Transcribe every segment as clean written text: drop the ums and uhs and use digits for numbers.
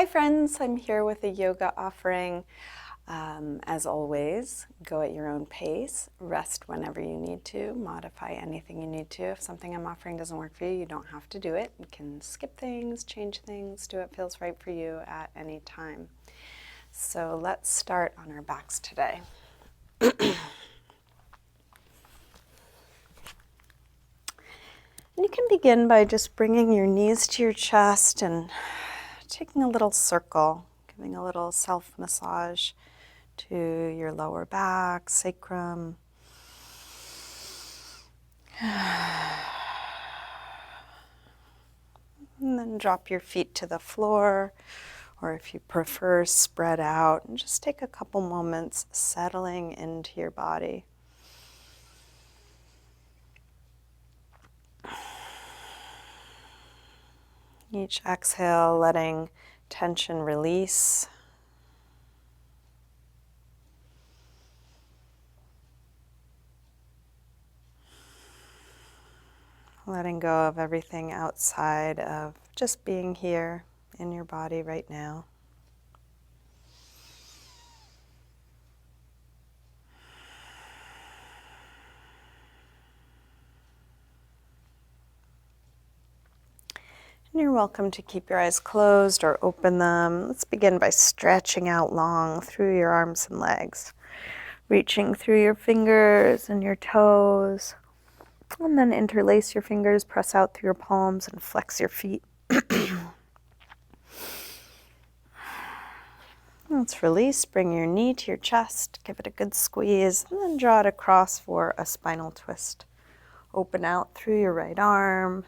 Hi friends, I'm here with a yoga offering. As always, go at your own pace, rest whenever you need to, modify anything you need to. If something I'm offering doesn't work for you, you don't have to do it. You can skip things, change things, do what feels right for you at any time. So let's start on our backs today. You can begin by just bringing your knees to your chest and taking a little circle, giving a little self-massage to your lower back, sacrum. And then drop your feet to the floor, or if you prefer, spread out, and just take a couple moments settling into your body. Each exhale, letting tension release. Letting go of everything outside of just being here in your body right now. And you're welcome to keep your eyes closed or open them. Let's begin by stretching out long through your arms and legs, reaching through your fingers and your toes, and then interlace your fingers, press out through your palms, and flex your feet. Let's release, bring your knee to your chest, give it a good squeeze, and then draw it across for a spinal twist. Open out through your right arm.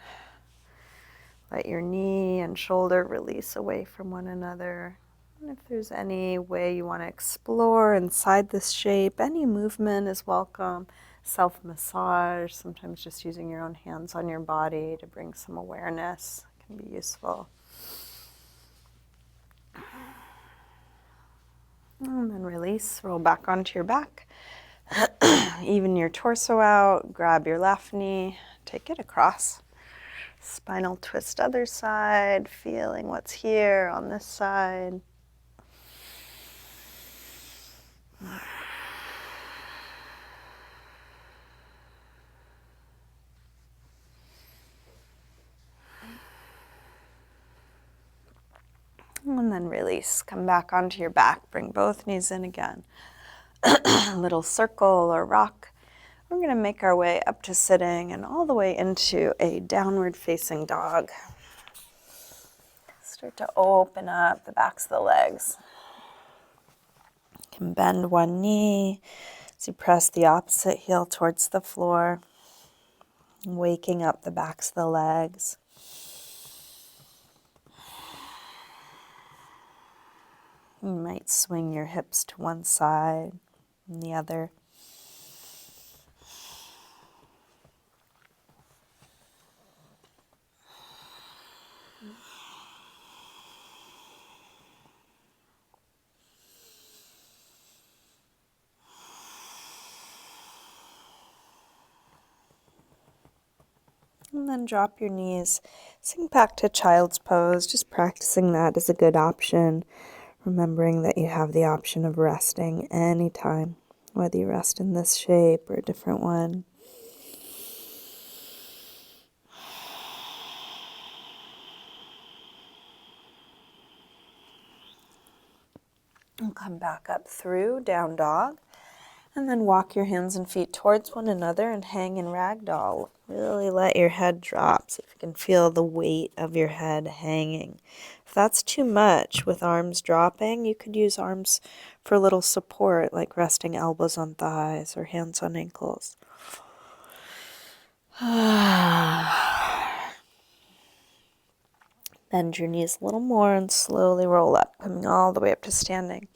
Let your knee and shoulder release away from one another. And if there's any way you want to explore inside this shape, any movement is welcome. Self-massage, sometimes just using your own hands on your body to bring some awareness can be useful. And then release, roll back onto your back. Even your torso out, grab your left knee, take it across. Spinal twist other side, feeling what's here on this side. And then release, come back onto your back, bring both knees in again. A little circle or rock. We're going to make our way up to sitting and all the way into a downward facing dog. Start to open up the backs of the legs. You can bend one knee as you press the opposite heel towards the floor, waking up the backs of the legs. You might swing your hips to one side and the other. And then drop your knees, sink back to child's pose. Just practicing that is a good option. Remembering that you have the option of resting anytime, whether you rest in this shape or a different one. And come back up through down dog. And then walk your hands and feet towards one another and hang in ragdoll. Really let your head drop so you can feel the weight of your head hanging. If that's too much with arms dropping, you could use arms for a little support, like resting elbows on thighs or hands on ankles. Bend your knees a little more and slowly roll up, coming all the way up to standing.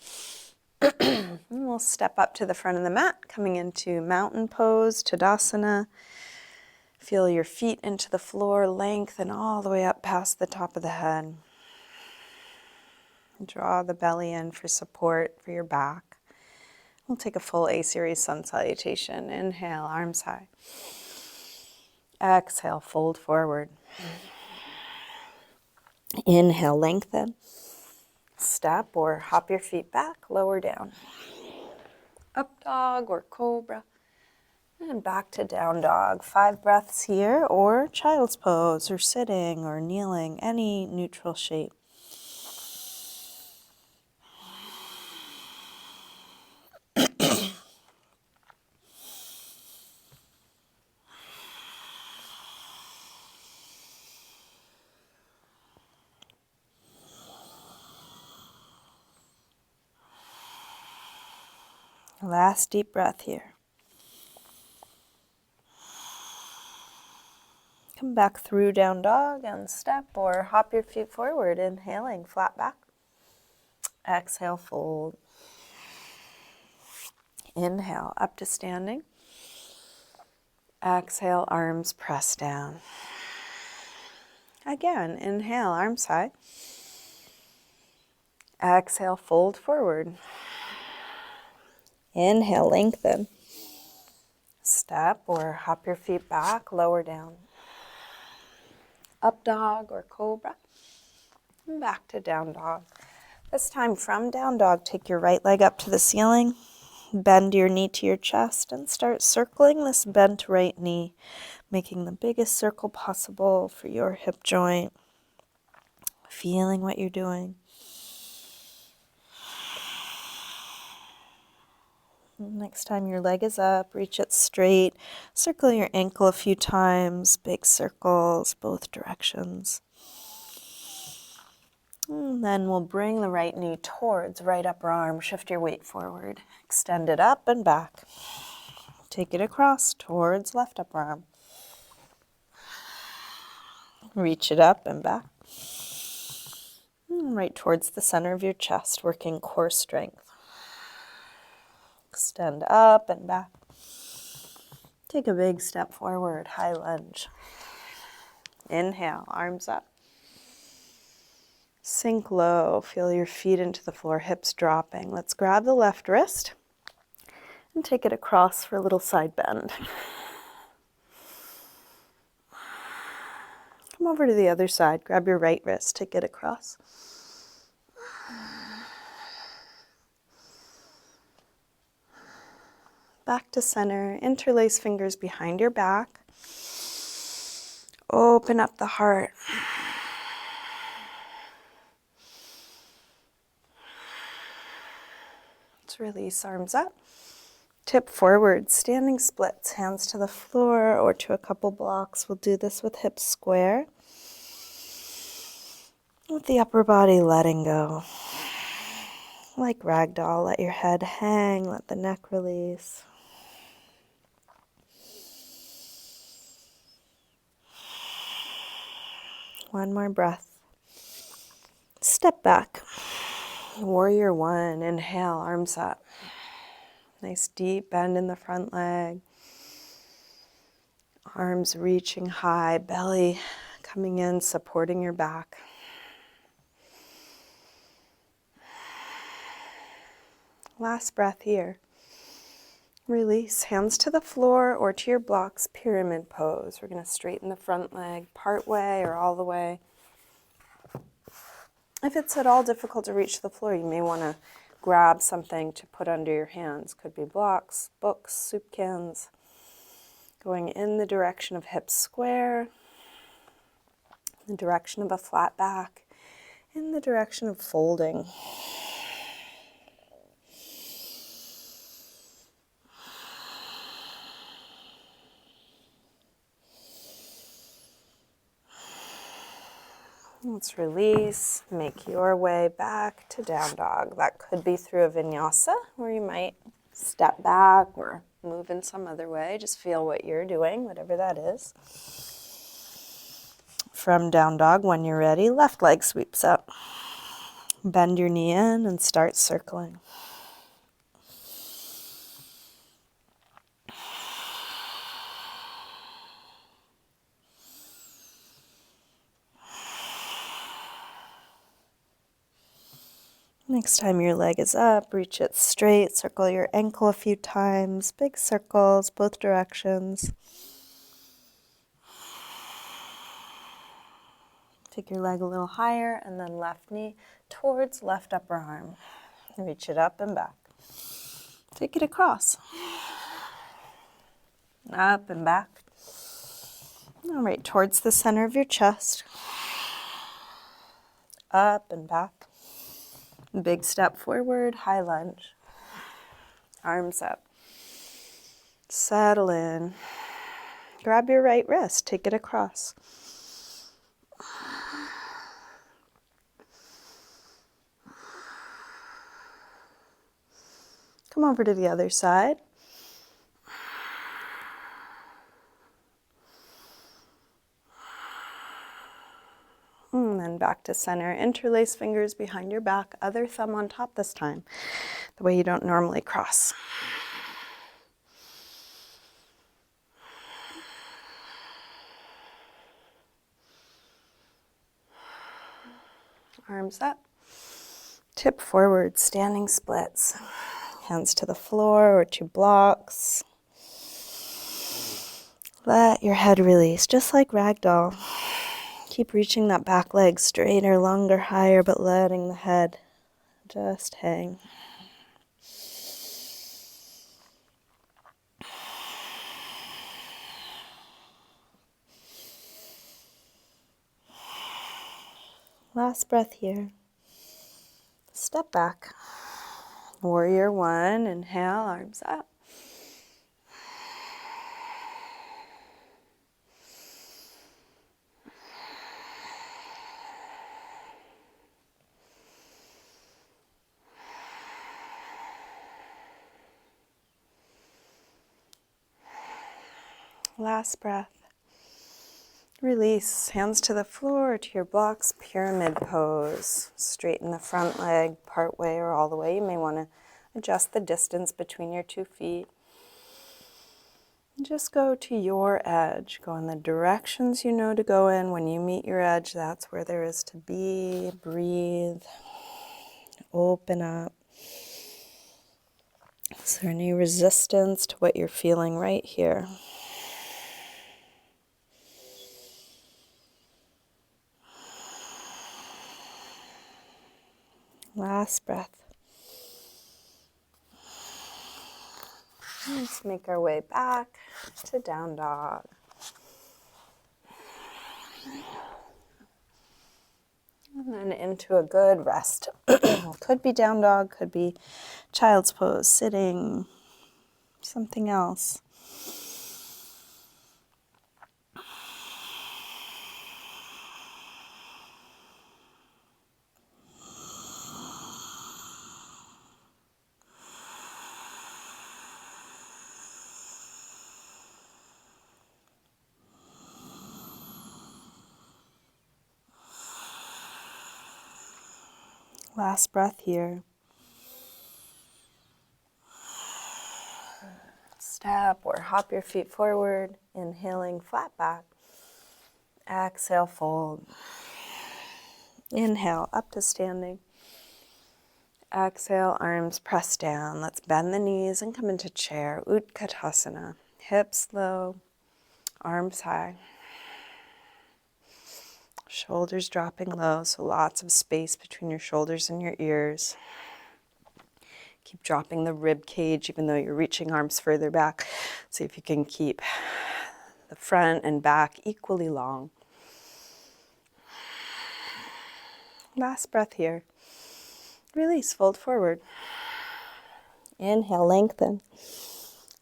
And we'll step up to the front of the mat, coming into mountain pose, Tadasana. Feel your feet into the floor, lengthen all the way up past the top of the head. Draw the belly in for support for your back. We'll take a full A-series sun salutation. Inhale, arms high. Exhale, fold forward. Inhale, lengthen. Step or hop your feet back, lower down. Up dog or cobra. And back to down dog. 5 breaths here, or child's pose, or sitting, or kneeling, any neutral shape. Last deep breath here. Come back through down dog and step or hop your feet forward, inhaling, flat back. Exhale, fold. Inhale, up to standing. Exhale, arms press down. Again, inhale, arms high. Exhale, fold forward. Inhale, lengthen. Step or hop your feet back, lower down. Up dog or cobra. And back to down dog. This time from down dog, take your right leg up to the ceiling. Bend your knee to your chest and start circling this bent right knee, making the biggest circle possible for your hip joint. Feeling what you're doing. Next time your leg is up, reach it straight. Circle your ankle a few times, big circles, both directions. And then we'll bring the right knee towards right upper arm. Shift your weight forward. Extend it up and back. Take it across towards left upper arm. Reach it up and back. And right towards the center of your chest, working core strength. Extend up and back. Take a big step forward, high lunge. Inhale, arms up. Sink low, feel your feet into the floor, hips dropping. Let's grab the left wrist and take it across for a little side bend. Come over to the other side, grab your right wrist, take it across. Back to center, interlace fingers behind your back. Open up the heart. Let's release, arms up. Tip forward, standing splits, hands to the floor or to a couple blocks. We'll do this with hips square. With the upper body letting go. Like ragdoll, let your head hang, let the neck release. One more breath. Step back. Warrior one, inhale, arms up. Nice deep bend in the front leg. Arms reaching high, belly coming in, supporting your back. Last breath here. Release, hands to the floor or to your blocks, pyramid pose. We're going to straighten the front leg part way or all the way. If it's at all difficult to reach the floor, you may want to grab something to put under your hands. Could be blocks, books, soup cans. Going in the direction of hips square, the direction of a flat back, in the direction of folding. Let's release, make your way back to down dog. That could be through a vinyasa, where you might step back or move in some other way. Just feel what you're doing, whatever that is. From down dog, when you're ready, left leg sweeps up. Bend your knee in and start circling. Next time your leg is up, reach it straight, circle your ankle a few times, big circles, both directions. Take your leg a little higher and then left knee towards left upper arm. Reach it up and back. Take it across. Up and back. All right, towards the center of your chest. Up and back. Big step forward, high lunge. Arms up. Settle in. Grab your right wrist, take it across. Come over to the other side. And then back to center. Interlace fingers behind your back, other thumb on top this time, the way you don't normally cross. Arms up. Tip forward, standing splits. Hands to the floor or to blocks. Let your head release, just like ragdoll. Keep reaching that back leg straighter, longer, higher, but letting the head just hang. Last breath here. Step back. Warrior one, inhale, arms up. Last breath. Release, hands to the floor or to your blocks, pyramid pose. Straighten the front leg part way or all the way. You may want to adjust the distance between your 2 feet. Just go to your edge. Go in the directions you know to go in. When you meet your edge, that's where there is to be. Breathe. Open up. Is there any resistance to what you're feeling right here? Last breath. Let's make our way back to down dog. And then into a good rest. Could be down dog, could be child's pose, sitting, something else. Last breath here. Step or hop your feet forward, inhaling flat back. Exhale, fold. Inhale, up to standing. Exhale, arms press down. Let's bend the knees and come into chair. Utkatasana. Hips low, arms high. Shoulders dropping low, so lots of space between your shoulders and your ears. Keep dropping the rib cage even though you're reaching arms further back. See if you can keep the front and back equally long. Last breath here. Release, fold forward. Inhale, lengthen.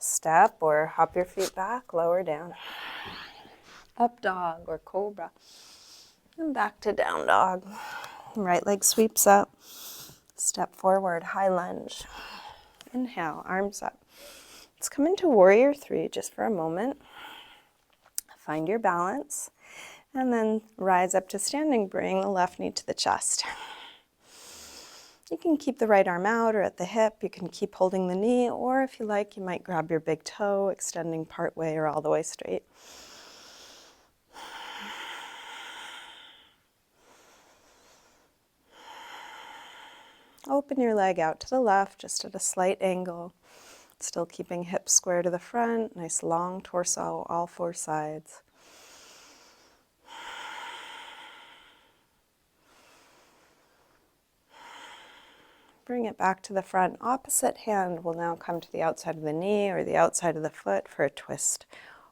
Step or hop your feet back, lower down. Up dog or cobra. And back to down dog. Right leg sweeps up. Step forward, high lunge. Inhale, arms up. Let's come into warrior three just for a moment. Find your balance. And then rise up to standing. Bring the left knee to the chest. You can keep the right arm out or at the hip. You can keep holding the knee. Or if you like, you might grab your big toe, extending part way or all the way straight. Open your leg out to the left, just at a slight angle. Still keeping hips square to the front. Nice long torso, all 4 sides. Bring it back to the front. Opposite hand will now come to the outside of the knee or the outside of the foot for a twist.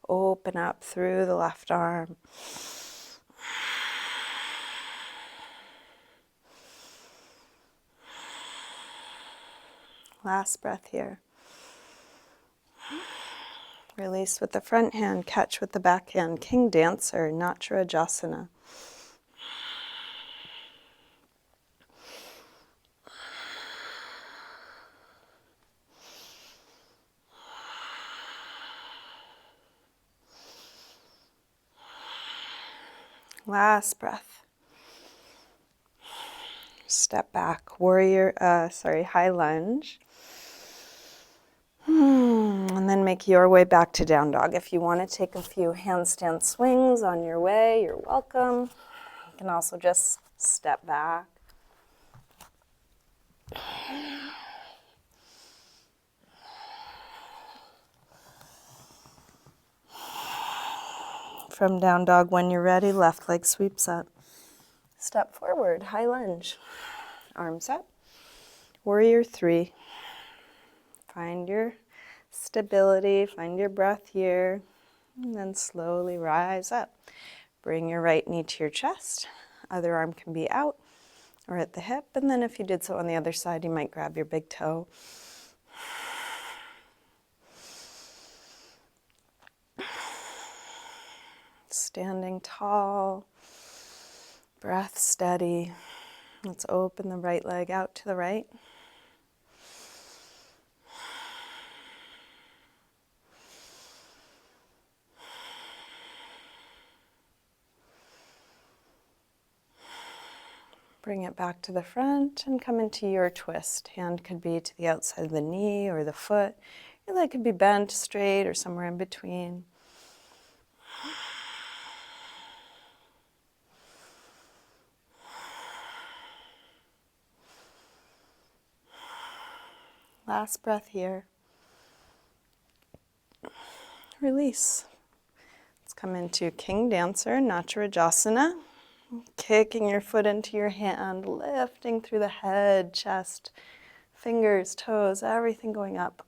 Open up through the left arm. Last breath here. Release with the front hand, catch with the back hand. King Dancer, Natrajasana. Last breath. Step back, high lunge. And then make your way back to down dog. If you want to take a few handstand swings on your way, you're welcome. You can also just step back. From down dog, when you're ready, left leg sweeps up. Step forward, high lunge. Arms up. Warrior 3. Find your stability, find your breath here, and then slowly rise up. Bring your right knee to your chest. Other arm can be out or at the hip, and then if you did so on the other side, you might grab your big toe. Standing tall, breath steady. Let's open the right leg out to the right. Bring it back to the front and come into your twist. Hand could be to the outside of the knee or the foot. Your leg could be bent straight or somewhere in between. Last breath here. Release. Let's come into King Dancer, Natrajasana. Kicking your foot into your hand, lifting through the head, chest, fingers, toes, everything going up.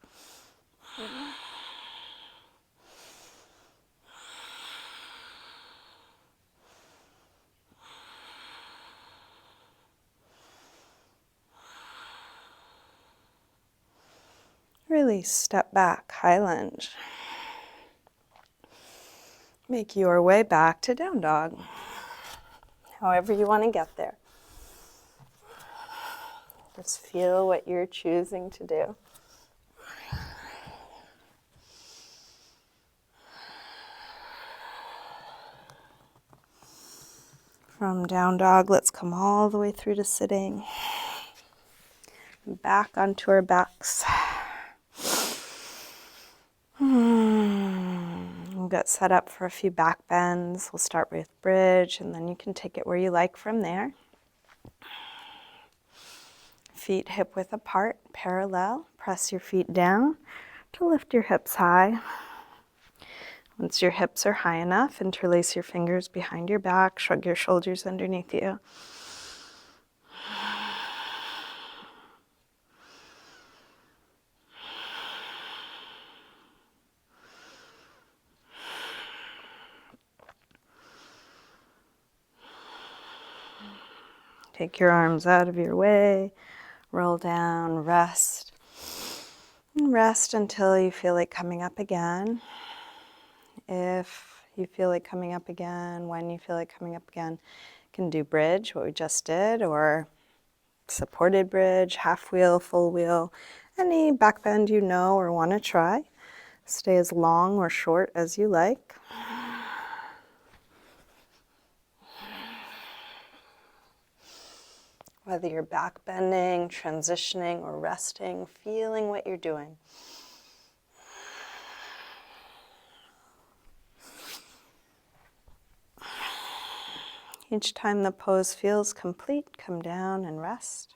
Release, step back, high lunge. Make your way back to down dog. However you want to get there. Just feel what you're choosing to do. From down dog, let's come all the way through to sitting. Back onto our backs. We'll get set up for a few back bends. We'll start with bridge, and then you can take it where you like from there. Feet hip width apart, parallel. Press your feet down to lift your hips high. Once your hips are high enough, interlace your fingers behind your back, shrug your shoulders underneath you. Take your arms out of your way, roll down, rest. And rest until you feel like coming up again. If you feel like coming up again, when you feel like coming up again, you can do bridge, what we just did, or supported bridge, half wheel, full wheel, any back bend you know or want to try. Stay as long or short as you like. Whether you're back bending, transitioning, or resting, feeling what you're doing. Each time the pose feels complete, come down and rest.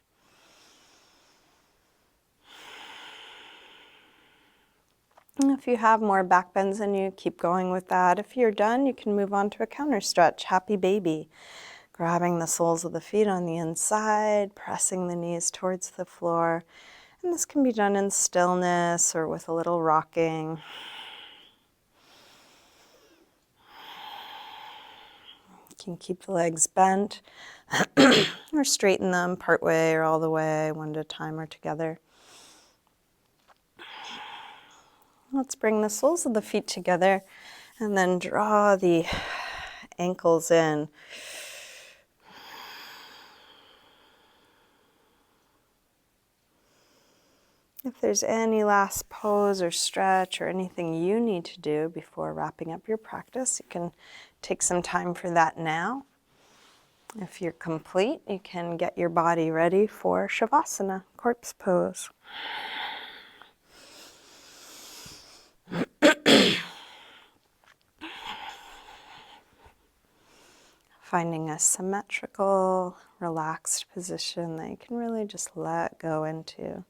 And if you have more back bends in you, keep going with that. If you're done, you can move on to a counter stretch, happy baby. Grabbing the soles of the feet on the inside, pressing the knees towards the floor. And this can be done in stillness or with a little rocking. You can keep the legs bent or straighten them part way or all the way, one at a time or together. Let's bring the soles of the feet together and then draw the ankles in. If there's any last pose or stretch or anything you need to do before wrapping up your practice, you can take some time for that now. If you're complete, you can get your body ready for Shavasana, corpse pose. Finding a symmetrical, relaxed position that you can really just let go into.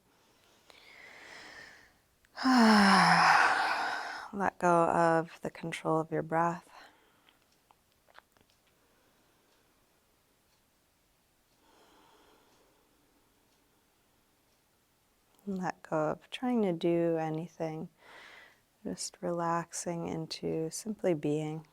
Let go of the control of your breath. Let go of trying to do anything. Just relaxing into simply being.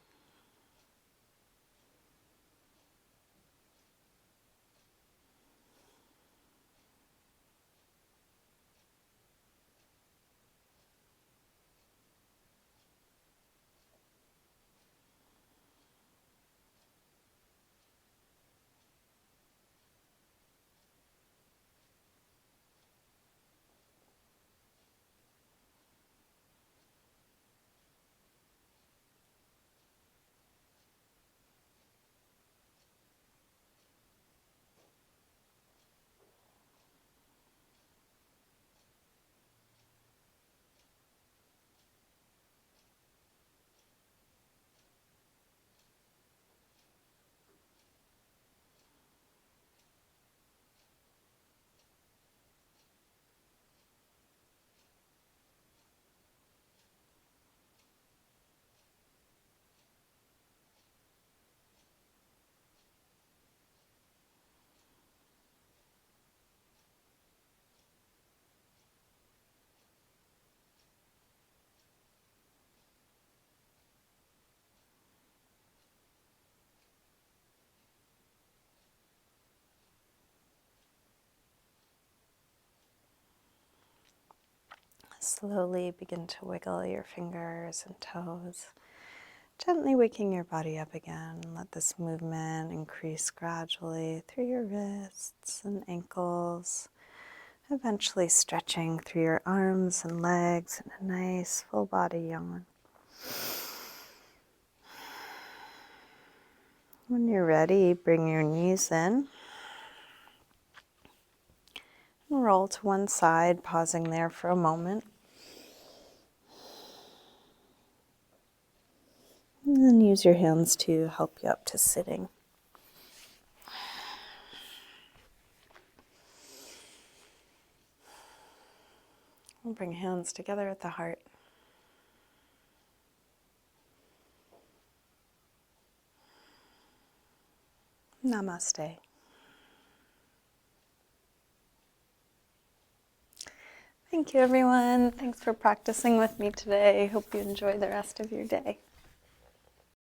Slowly begin to wiggle your fingers and toes, gently waking your body up again. Let this movement increase gradually through your wrists and ankles, eventually stretching through your arms and legs in a nice full body yawn. When you're ready, bring your knees in. And roll to one side, pausing there for a moment. And then use your hands to help you up to sitting. And bring hands together at the heart. Namaste. Thank you, everyone. Thanks for practicing with me today. Hope you enjoy the rest of your day.